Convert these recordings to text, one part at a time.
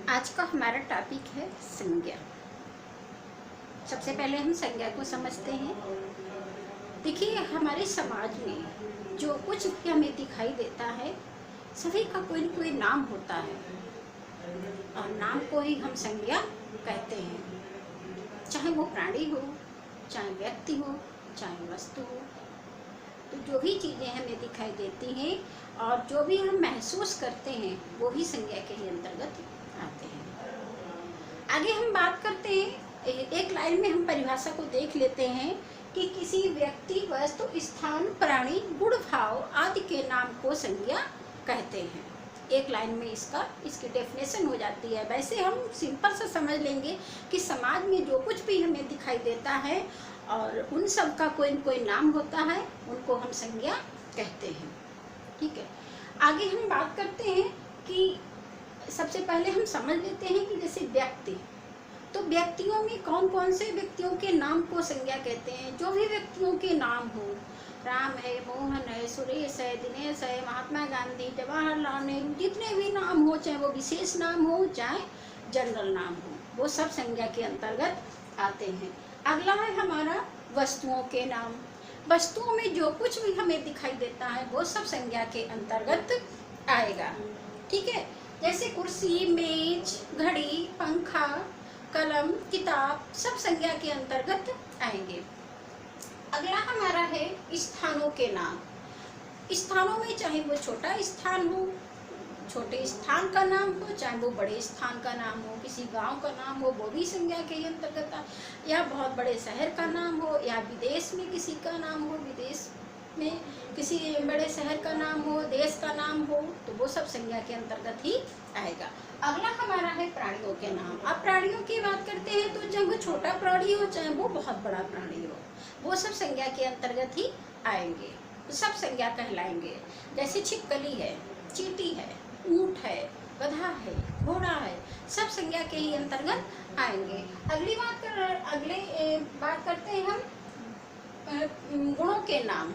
आज का हमारा टॉपिक है संज्ञा। सबसे पहले हम संज्ञा को समझते हैं। देखिए, हमारे समाज में जो कुछ भी हमें दिखाई देता है, सभी का कोई न कोई नाम होता है और नाम को ही हम संज्ञा कहते हैं। चाहे वो प्राणी हो, चाहे व्यक्ति हो, चाहे वस्तु हो। तो जो भी चीज़ें हमें दिखाई देती हैं और जो भी हम महसूस करते हैं, वो भी संज्ञा के ही अंतर्गत आते हैं। आगे हम बात करते हैं, एक लाइन में हम परिभाषा को देख लेते हैं कि किसी व्यक्ति, वस्तु, स्थान, प्राणी, गुण, भाव आदि के नाम को संज्ञा कहते हैं। एक लाइन में इसकी डेफिनेशन हो जाती है। वैसे हम सिंपल से समझ लेंगे कि समाज में जो कुछ भी हमें दिखाई देता है और उन सब का कोई न कोई नाम होता है, उनको हम संज्ञा कहते हैं। ठीक है, आगे हम बात करते हैं कि सबसे पहले हम समझ लेते हैं कि जैसे व्यक्ति, तो व्यक्तियों में कौन कौन से व्यक्तियों के नाम को संज्ञा कहते हैं। जो भी व्यक्तियों के नाम हो, राम है, मोहन है, सुरेश है, दिनेश है, महात्मा गांधी, जवाहरलाल नेहरू, जितने भी नाम हो, चाहे वो विशेष नाम हो चाहे जनरल नाम हो, वो सब संज्ञा के अंतर्गत आते हैं। अगला है हमारा वस्तुओं के नाम। वस्तुओं में जो कुछ भी हमें दिखाई देता है वो सब संज्ञा के अंतर्गत आएगा। ठीक है, जैसे कुर्सी, मेज, घड़ी, पंखा, कलम, किताब, सब संज्ञा के अंतर्गत आएंगे। अगला हमारा है स्थानों के नाम। स्थानों में चाहे वो छोटा स्थान हो, छोटे स्थान का नाम हो, चाहे वो बड़े स्थान का नाम हो, किसी गांव का नाम हो, वो भी संज्ञा के ही अंतर्गत आ, या बहुत बड़े शहर का नाम हो, या विदेश में किसी का नाम हो, विदेश में किसी बड़े शहर का नाम हो, देश का नाम हो, तो वो सब संज्ञा के अंतर्गत ही आएगा। अगला हमारा है प्राणियों के नाम। अब प्राणियों की बात करते हैं तो चाहे वो छोटा प्राणी हो, चाहे वो बहुत बड़ा प्राणी हो, वो सब संज्ञा के अंतर्गत ही आएंगे, तो सब संज्ञा कहलाएंगे। जैसे छिपकली है, चींटी है, ऊंट है, गधा है, घोड़ा है, सब संज्ञा के ही अंतर्गत आएंगे। अगली बात करते हैं हम गुणों के नाम।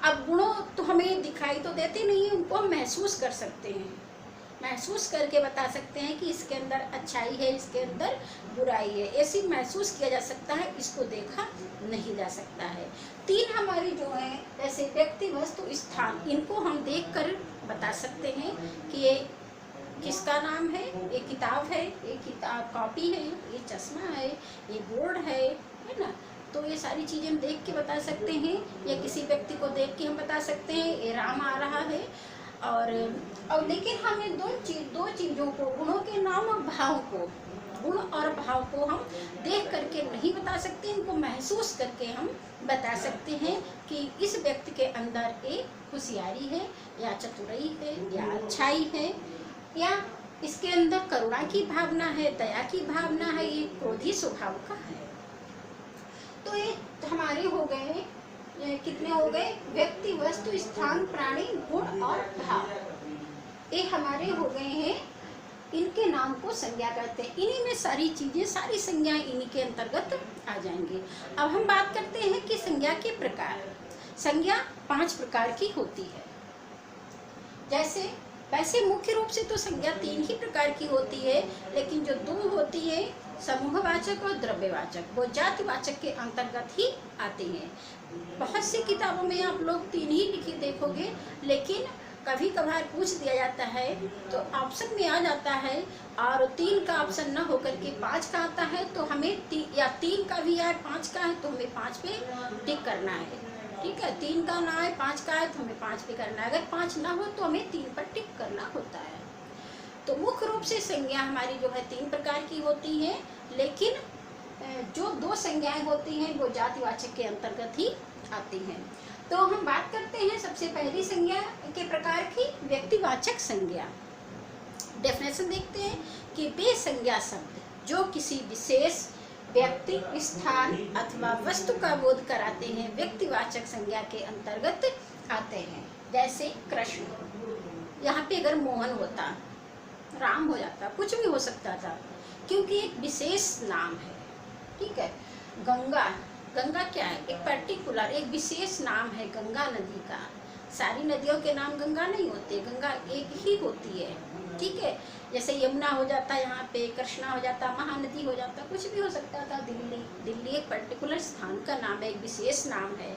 अब गुणों तो हमें दिखाई तो देते नहीं है, उनको हम महसूस कर सकते हैं, महसूस करके बता सकते हैं कि इसके अंदर अच्छाई है, इसके अंदर बुराई है, ऐसी महसूस किया जा सकता है, इसको देखा नहीं जा सकता है। तीन हमारी जो है, जैसे व्यक्ति, वस्तु, स्थान, इनको हम देखकर बता सकते हैं कि ये किसका नाम है। ये किताब है, ये किताब कॉपी है, ये चश्मा है, ये बोर्ड है ना। तो ये सारी चीज़ें हम देख के बता सकते हैं, या किसी व्यक्ति को देख के हम बता सकते हैं ये राम आ रहा है। और लेकिन हमें दो चीज़ों को, गुणों के नाम और भाव को, गुण और भाव को हम देख करके नहीं बता सकते, इनको महसूस करके हम बता सकते हैं कि इस व्यक्ति के अंदर एक होशियारी है, या चतुराई है, या अच्छाई है, या इसके अंदर करुणा की भावना है, दया की भावना है, ये क्रोधी स्वभाव का है। तो ये हमारे हो गए, कितने हो गए, व्यक्ति, वस्तु, स्थान, प्राणी, गुण और भाव, ये हमारे हो गए हैं। इनके नाम को संज्ञा कहते हैं। इन्हीं में सारी चीजें, सारी संज्ञाएं इन्हीं के अंतर्गत आ जाएंगी। अब हम बात करते हैं कि संज्ञा के प्रकार। संज्ञा 5 प्रकार की होती है। जैसे वैसे मुख्य रूप से तो संज्ञा 3 ही प्रकार की होती है, लेकिन जो 2 होती है, समूहवाचक और द्रव्यवाचक, वो जातिवाचक के अंतर्गत ही आते हैं। बहुत सी किताबों में आप लोग 3 ही लिखी देखोगे, लेकिन कभी कभार पूछ दिया जाता है तो ऑप्शन में आ जाता है, और 3 का ऑप्शन न होकर के 5 का आता है, तो हमें या 3 का भी आए 5 का है तो हमें 5 पे टिक करना है। ठीक है, 3 का ना आए 5 का है तो हमें 5 पे करना है। अगर 5 ना हो तो हमें 3 पर टिक करना होता है। तो मुख्य रूप से संज्ञा हमारी जो है 3 प्रकार की होती है, लेकिन जो 2 संज्ञाएं होती हैं वो जातिवाचक के अंतर्गत ही आती हैं। तो हम बात करते हैं सबसे पहली संज्ञा के प्रकार की, व्यक्तिवाचक संज्ञा। डेफिनेशन देखते हैं कि वे संज्ञा शब्द जो किसी विशेष व्यक्ति, स्थान अथवा वस्तु का बोध कराते हैं, व्यक्तिवाचक संज्ञा के अंतर्गत आते हैं। जैसे कृष्ण, यहाँ पे अगर मोहन होता, राम हो जाता, कुछ भी हो सकता था, क्योंकि एक विशेष नाम है। ठीक है, गंगा, गंगा क्या है, एक पर्टिकुलर, एक विशेष नाम है गंगा नदी का। सारी नदियों के नाम गंगा नहीं होते, गंगा एक ही होती है। ठीक है। जैसे यमुना हो जाता है, यहाँ पे कृष्णा हो जाता, महानदी हो जाता, कुछ भी हो सकता था। दिल्ली एक पर्टिकुलर स्थान का नाम है, एक विशेष नाम है।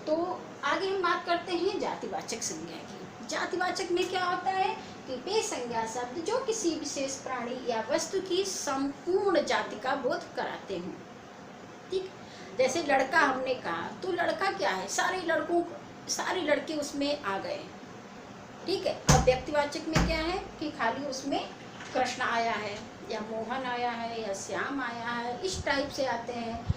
तो आगे हम बात करते हैं जातिवाचक संज्ञा की। जातिवाचक में क्या होता है कि वे संज्ञा शब्द जो किसी विशेष प्राणी या वस्तु की संपूर्ण जाति का बोध कराते हों। ठीक, जैसे लड़का हमने कहा, तो लड़का क्या है, सारे लड़के उसमें आ गए। ठीक है। अब व्यक्तिवाचक में क्या है कि खाली उसमें कृष्ण आया है या मोहन आया है या श्याम आया है, इस टाइप से आते हैं।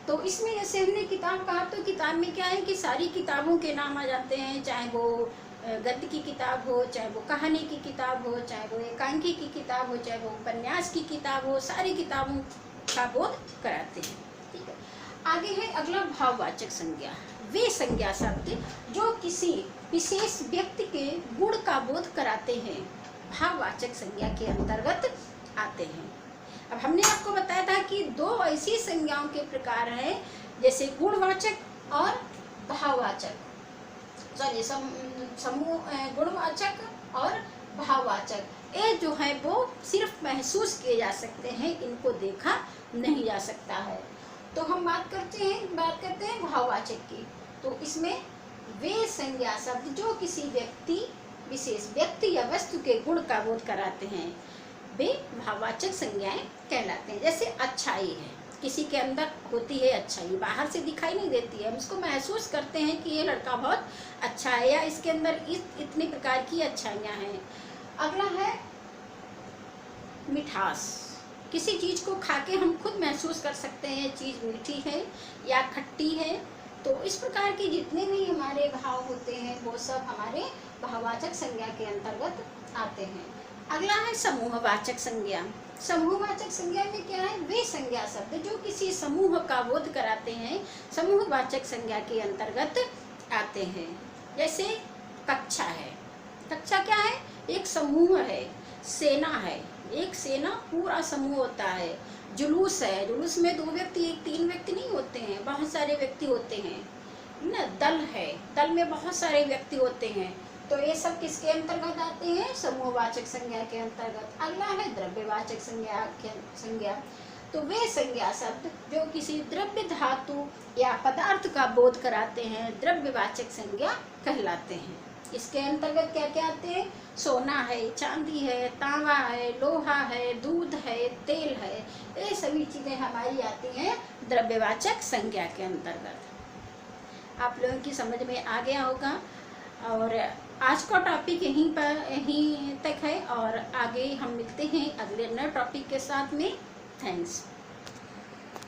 तो इसमें जैसे हमने किताब कहा, तो किताब में क्या है कि सारी किताबों के नाम आ जाते हैं, चाहे वो गद्य की किताब हो, चाहे वो कहानी की किताब हो, चाहे वो एकांकी की किताब हो, चाहे वो उपन्यास की किताब हो, सारी किताबों का बोध कराते हैं। ठीक है। आगे है अगला भाववाचक संज्ञा। वे संज्ञा शब्द जो किसी विशेष व्यक्ति के गुण का बोध कराते हैं, भाववाचक संज्ञा के अंतर्गत आते हैं। अब हमने आपको बताया था कि दो ऐसी संज्ञाओं के प्रकार हैं, जैसे गुणवाचक और भाववाचक, सॉरी समूह गुणवाचक और भाववाचक। ये जो है वो सिर्फ महसूस किए जा सकते हैं, इनको देखा नहीं जा सकता है। तो हम बात करते हैं भाववाचक की। तो इसमें वे संज्ञा शब्द जो किसी विशेष व्यक्ति या वस्तु के गुण का बोध कराते हैं, वे भाववाचक संज्ञाएं कहलाते हैं। जैसे अच्छाई है, किसी के अंदर होती है अच्छाई, बाहर से दिखाई नहीं देती है, हम इसको महसूस करते हैं कि ये लड़का बहुत अच्छा है या इसके अंदर इतनी प्रकार की अच्छाइयाँ हैं। अगला है मिठास। किसी चीज़ को खा के हम खुद महसूस कर सकते हैं चीज़ मीठी है या खट्टी है। तो इस प्रकार के जितने भी हमारे भाव होते हैं वो सब हमारे भाववाचक संज्ञा के अंतर्गत आते हैं। अगला है समूहवाचक संज्ञा। समूहवाचक संज्ञा में क्या है, वे संज्ञा शब्द जो किसी समूह का बोध कराते हैं, समूहवाचक संज्ञा के अंतर्गत आते हैं। जैसे कक्षा है, कक्षा क्या है, एक समूह है, सेना है, एक सेना पूरा समूह होता है। जुलूस है, जुलूस में 2 व्यक्ति 3 व्यक्ति नहीं होते हैं, बहुत सारे व्यक्ति होते हैं ना। दल है, दल में बहुत सारे व्यक्ति होते हैं। तो ये सब किसके अंतर्गत आते हैं, समूहवाचक संज्ञा के अंतर्गत। अगला है द्रव्यवाचक संज्ञा। तो वे संज्ञा शब्द जो किसी द्रव्य धातु या पदार्थ का बोध कराते हैं, द्रव्यवाचक संज्ञा कहलाते हैं। इसके अंतर्गत क्या क्या आते हैं, सोना है, चांदी है, तांबा है, लोहा है, दूध है, तेल है, ये सभी चीज़ें हमारी आती हैं द्रव्यवाचक संज्ञा के अंतर्गत। आप लोगों की समझ में आ गया होगा। और आज का टॉपिक यहीं तक है, और आगे हम मिलते हैं अगले नए टॉपिक के साथ में। थैंक्स।